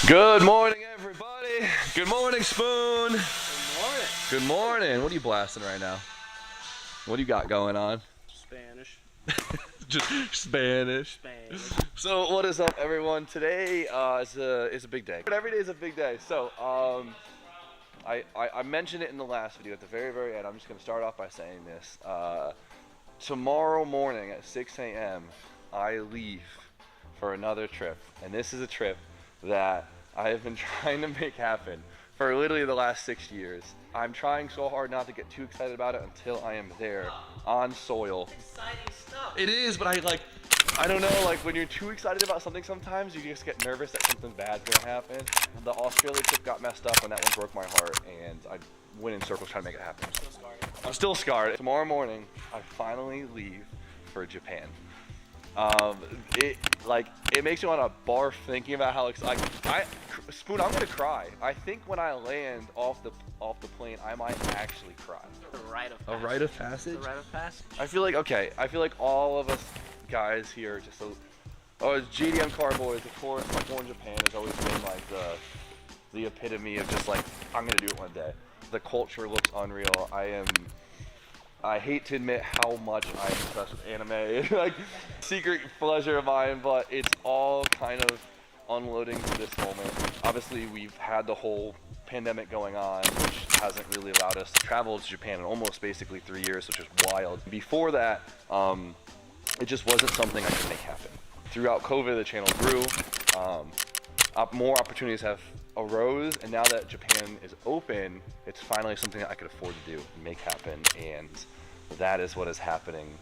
Good morning, everybody. Good morning, Spoon. Good morning. Good morning. What are you blasting right now? What do you got going on? Spanish. Just Spanish. So what is up, everyone? Today is a big day. But every day is a big day. So I mentioned it in the last video at the very end. I'm just gonna start off by saying this. Tomorrow morning at 6 a.m. I leave for another trip, and this is a trip that I have been trying to make happen for literally the last 6 years. I'm trying so hard not to get too excited about it until I am there on soil. Exciting stuff. It is, but I don't know, like when you're too excited about something sometimes you just get nervous that something bad's gonna happen. The Australia trip got messed up and that one broke my heart, and I went in circles trying to make it happen. I'm still scarred. Tomorrow morning, I finally leave for Japan. It makes me want to barf thinking about how excited. Spoon, I'm gonna cry. I think when I land off the plane, I might actually cry. The rite of passage. A rite of passage? The rite of passage. I feel like all of us guys here just GDM car boys, of course. Like going to Japan has always been like the epitome of just like, I'm gonna do it one day. The culture looks unreal. I hate to admit how much I'm obsessed with anime, like secret pleasure of mine, but it's all kind of unloading to this moment. Obviously, we've had the whole pandemic going on, which hasn't really allowed us to travel to Japan in almost basically 3 years, which is wild. Before that, it just wasn't something I could make happen. Throughout COVID, the channel grew. More opportunities have arose, and now that Japan is open, it's finally something that I could afford to do, make happen, and that is what is happening.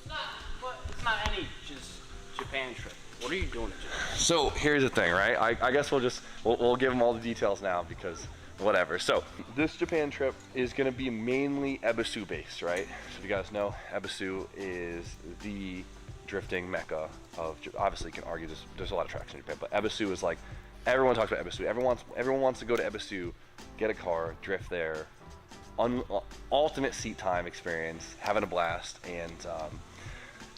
It's not any just Japan trip. What are you doing in Japan? So here's the thing, right? I guess we'll give them all the details now because whatever. So this Japan trip is going to be mainly Ebisu based, right? So if you guys know, Ebisu is the drifting mecca of, obviously you can argue there's a lot of tracks in Japan, but Ebisu is like, everyone talks about Ebisu. Everyone wants to go to Ebisu, get a car, drift there, ultimate seat time experience, having a blast, and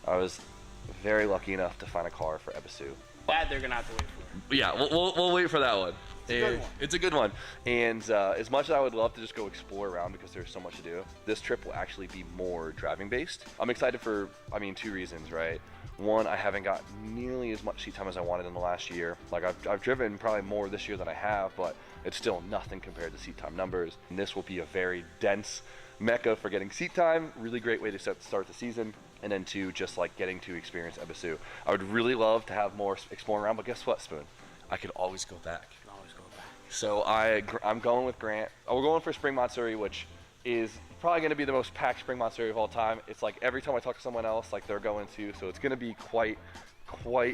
I was very lucky enough to find a car for Ebisu. That they're gonna have to wait for. Yeah, we'll wait for that one. It's a good one. And as much as I would love to just go explore around because there's so much to do, this trip will actually be more driving based. I'm excited for, two reasons, right? One, I haven't got nearly as much seat time as I wanted in the last year. Like I've driven probably more this year than I have, but it's still nothing compared to seat time numbers. And this will be a very dense mecca for getting seat time. Really great way to start the season. And then two, just like getting to experience Ebisu. I would really love to have more exploring around, but guess what, Spoon? I could always go back. So I'm going with Grant. We're going for Spring Matsuri, which is probably going to be the most packed Spring Matsuri of all time. It's like every time I talk to someone else, like they're going to, so it's going to be quite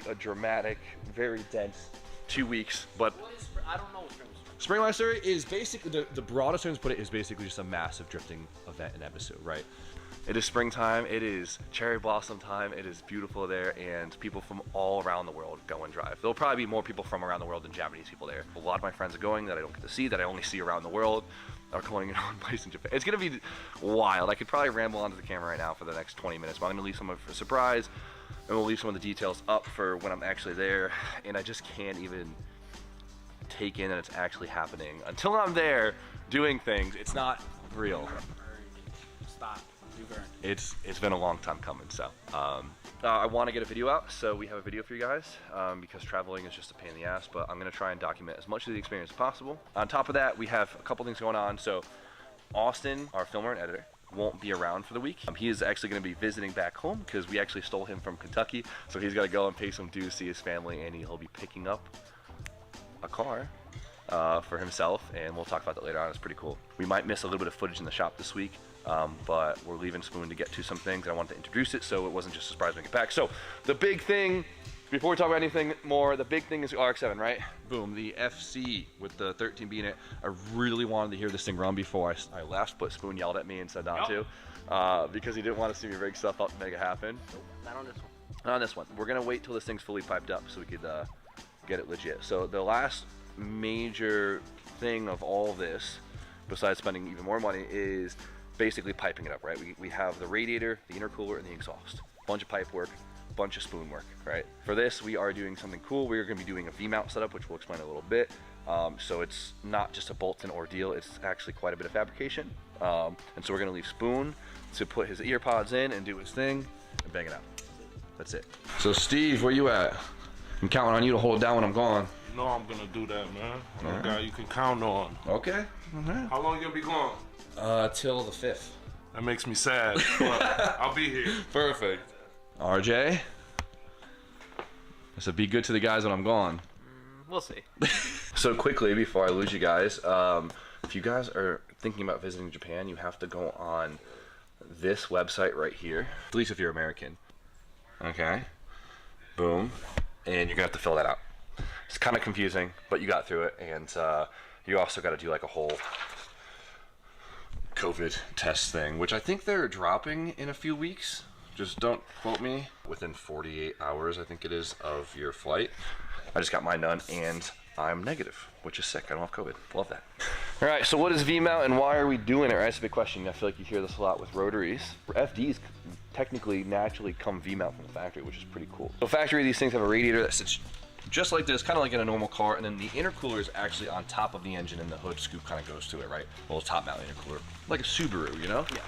a dramatic, very dense 2 weeks. But I don't know what Spring Matsuri. Spring Matsuri is basically, the broadest terms put it, is basically just a massive drifting event in Ebisu, right? It is springtime, it is cherry blossom time, it is beautiful there, and people from all around the world go and drive. There'll probably be more people from around the world than Japanese people there. A lot of my friends are going that I don't get to see, that I only see around the world, are going in one place in Japan. It's gonna be wild. I could probably ramble onto the camera right now for the next 20 minutes, but I'm gonna leave some of it for a surprise, and we'll leave some of the details up for when I'm actually there, and I just can't even take in that it's actually happening. Until I'm there doing things, it's not real. Stop. It's been a long time coming, so I want to get a video out, so we have a video for you guys because traveling is just a pain in the ass, but I'm going to try and document as much of the experience as possible. On top of that, we have a couple things going on. So Austin, our filmer and editor, won't be around for the week. He is actually going to be visiting back home because we actually stole him from Kentucky, so he's got to go and pay some dues, see his family, and he'll be picking up a car for himself, and we'll talk about that later on. It's pretty cool. We might miss a little bit of footage in the shop this week, but we're leaving Spoon to get to some things. I wanted to introduce it so it wasn't just a surprise when we get back. So the big thing, before we talk about anything more, the big thing is RX-7, right? Boom, the FC with the 13B in it. I really wanted to hear this thing run before I left, but Spoon yelled at me and said not to because he didn't want to see me rig stuff up and make it happen. Nope, not on this one. Not on this one. We're gonna wait till this thing's fully piped up so we could get it legit. So the last major thing of all this, besides spending even more money, is basically piping it up, right? We have the radiator, the intercooler, and the exhaust. Bunch of pipe work. bunch of spoon work, right? For this, we are doing something cool. We're gonna be doing a V-mount setup, which we'll explain in a little bit. So it's not just a bolt-in ordeal, it's actually quite a bit of fabrication. And so we're gonna leave Spoon to put his ear pods in and do his thing and bang it out. That's it. So Steve, where you at? I'm counting on you to hold it down when I'm gone. You know I'm gonna do that, man. I'm a guy you can count on. Okay. How long you gonna be gone? Till the 5th. That makes me sad, but I'll be here. Perfect. RJ? I said be good to the guys when I'm gone. We'll see. So quickly, before I lose you guys, if you guys are thinking about visiting Japan, you have to go on this website right here, at least if you're American. Okay. Boom. And you're gonna have to fill that out. It's kind of confusing, but you got through it, and you also got to do like a whole COVID test thing, which I think they're dropping in a few weeks. Just don't quote me. Within 48 hours, I think it is, of your flight. I just got mine done, and I'm negative, which is sick. I don't have COVID. Love that. All right, so what is V-mount and why are we doing it? Right, that's a big question. I feel like you hear this a lot with rotaries. FDs technically naturally come V-mount from the factory, which is pretty cool. So factory, these things have a radiator that sits just like this, kind of like in a normal car, and then the intercooler is actually on top of the engine, and the hood scoop kind of goes to it, right? A little top mount intercooler, like a Subaru, you know? Yeah.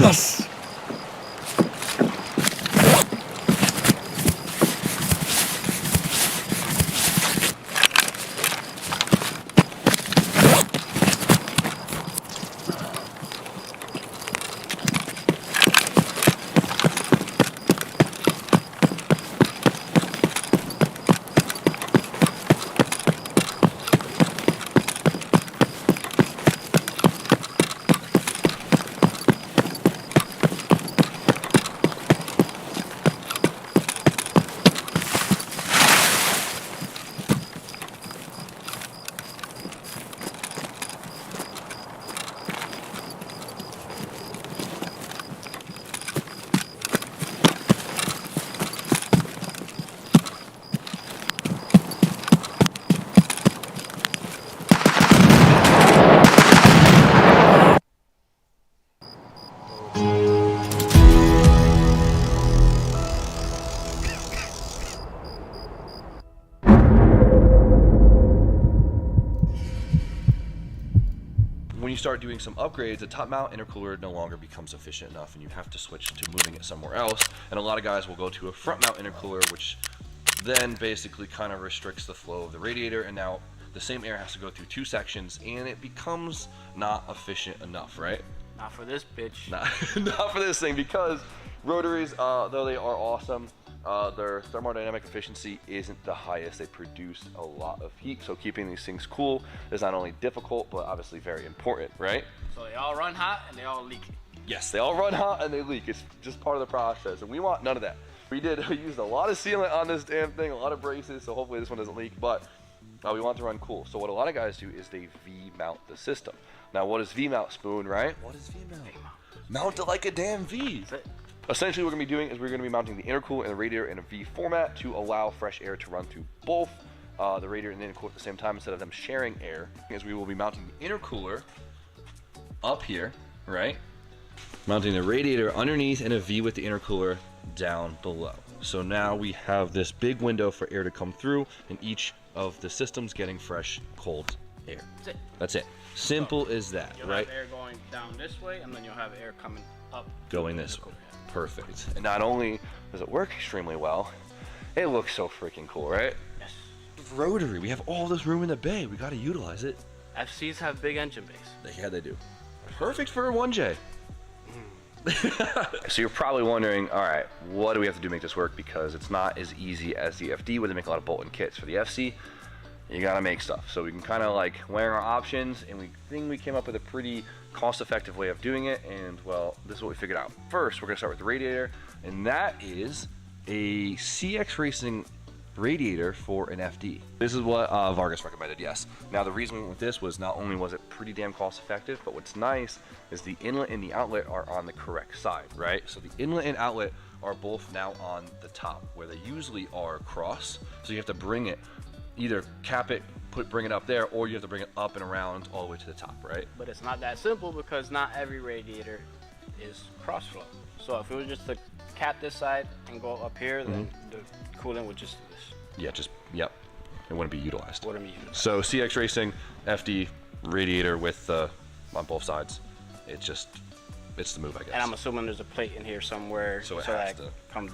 Yes! When you start doing some upgrades, the top mount intercooler no longer becomes efficient enough, and you have to switch to moving it somewhere else. And a lot of guys will go to a front mount intercooler, which then basically kind of restricts the flow of the radiator, and now the same air has to go through two sections, and it becomes not efficient enough, right? Not for this bitch. Not for this thing, because rotaries, though they are awesome, their thermodynamic efficiency isn't the highest. They produce a lot of heat, so keeping these things cool is not only difficult, but obviously very important, right? So they all run hot and they all leak. Yes, they all run hot and they leak. It's just part of the process, and we want none of that. We used a lot of sealant on this damn thing, a lot of braces, so hopefully this one doesn't leak, but we want to run cool. So what a lot of guys do is they V-mount the system. Now, what is V-mount, Spoon, right? What is V-mount? Mount it like a damn V. That's it. Essentially what we're going to be doing is we're going to be mounting the intercooler and the radiator in a V format to allow fresh air to run through both the radiator and the intercooler at the same time instead of them sharing air. As we will be mounting the intercooler up here, right? Mounting the radiator underneath in a V with the intercooler down below. So now we have this big window for air to come through, and each of the systems getting fresh, cold air. That's it. That's it. Simple as that, You'll right? have air going down this way, and then you'll have air coming up. Going this way. Perfect. And not only does it work extremely well, it looks so freaking cool, right? Yes. Rotary. We have all this room in the bay. We got to utilize it. FCs have big engine bays. Yeah, they do. Perfect for a 1J. So you're probably wondering, all right, what do we have to do to make this work? Because it's not as easy as the FD where they make a lot of bolt-in kits. For the FC, you gotta make stuff. So we can kind of like weigh our options, and we think we came up with a pretty cost-effective way of doing it. And well, this is what we figured out. First, we're gonna start with the radiator, and that is a CX Racing radiator for an FD. This is what Vargas recommended, yes. Now the reason we went with this was not only was it pretty damn cost effective, but what's nice is the inlet and the outlet are on the correct side, right? So the inlet and outlet are both now on the top where they usually are across. So you have to bring it, either cap it, bring it up there, or you have to bring it up and around all the way to the top, right? But it's not that simple because not every radiator is cross flow. So if it was just to cap this side and go up here, then the coolant would just do this. Yeah, yep. It wouldn't be utilized. Wouldn't be utilized. So CX Racing, FD, radiator with on both sides. It's the move, I guess. And I'm assuming there's a plate in here somewhere so it has that to come down.